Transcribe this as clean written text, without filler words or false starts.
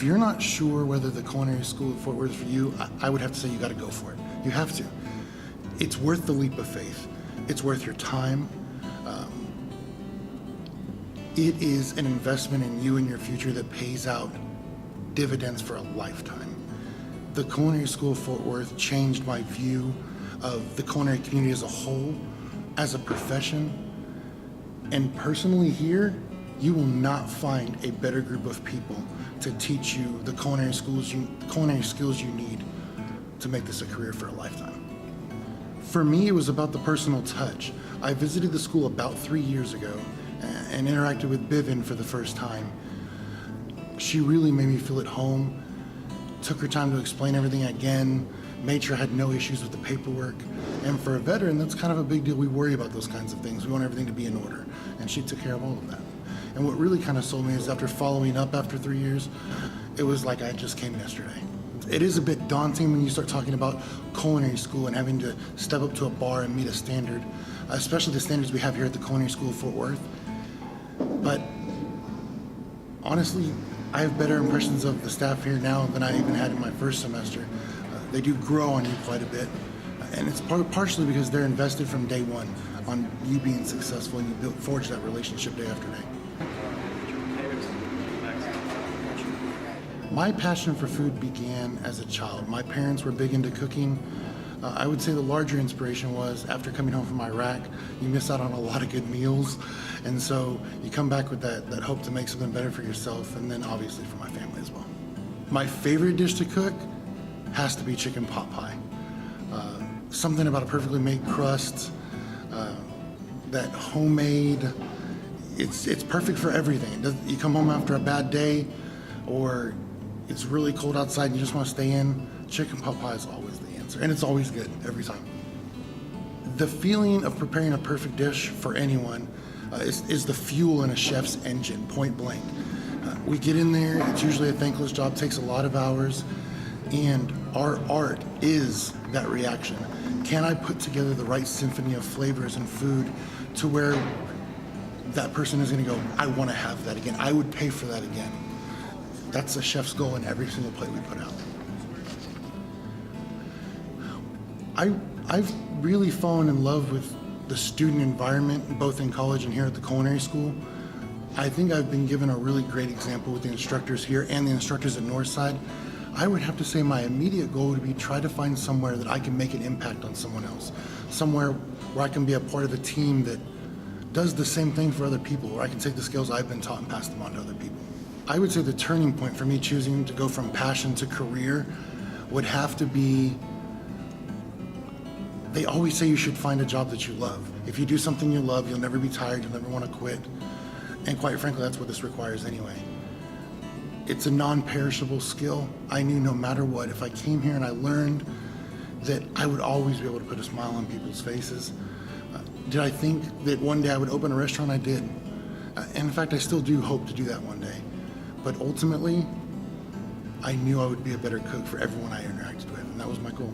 If you're not sure whether the culinary school at Fort Worth is for you, I would have to say you got to go for it. You have to. It's worth the leap of faith. It's worth your time. It is an investment in you and your future that pays out dividends for a lifetime. The Culinary School of Fort Worth changed my view of the culinary community as a whole, as a profession. And personally here, you will not find a better group of people to teach you the culinary skills you need to make this a career for a lifetime. For me, it was about the personal touch. I visited the school about 3 years ago and interacted with Bivin for the first time. She really made me feel at home, took her time to explain everything again, made sure I had no issues with the paperwork. And for a veteran, that's kind of a big deal. We worry about those kinds of things. We want everything to be in order. And she took care of all of that. And what really kind of sold me is after following up after 3 years, it was like I just came yesterday. It is a bit daunting when you start talking about culinary school and having to step up to a bar and meet a standard, especially the standards we have here at the Culinary School of Fort Worth. But honestly, I have better impressions of the staff here now than I even had in my first semester. They do grow on you quite a bit. And it's partially because they're invested from day one on you being successful, and you forge that relationship day after day. My passion for food began as a child. My parents were big into cooking. I would say the larger inspiration was after coming home from Iraq, you miss out on a lot of good meals. And so you come back with that hope to make something better for yourself, and then obviously for my family as well. My favorite dish to cook has to be chicken pot pie. Something about a perfectly made crust, that homemade, it's perfect for everything. You come home after a bad day, or it's really cold outside and you just want to stay in, chicken pot pie is always the answer. And it's always good, every time. The feeling of preparing a perfect dish for anyone is the fuel in a chef's engine, point blank. We get in there, it's usually a thankless job, takes a lot of hours, and our art is that reaction. Can I put together the right symphony of flavors and food to where that person is going to go, I want to have that again, I would pay for that again. That's a chef's goal in every single plate we put out. I've really fallen in love with the student environment, both in college and here at the culinary school. I think I've been given a really great example with the instructors here and the instructors at Northside. I would have to say my immediate goal would be try to find somewhere that I can make an impact on someone else. Somewhere where I can be a part of a team that does the same thing for other people, where I can take the skills I've been taught and pass them on to other people. I would say the turning point for me choosing to go from passion to career would have to be, they always say you should find a job that you love. If you do something you love, you'll never be tired, you'll never want to quit. And quite frankly, that's what this requires anyway. It's a non-perishable skill. I knew no matter what, if I came here and I learned, that I would always be able to put a smile on people's faces. Did I think that one day I would open a restaurant? I did. And in fact, I still do hope to do that one day. But ultimately, I knew I would be a better cook for everyone I interacted with, and that was my goal.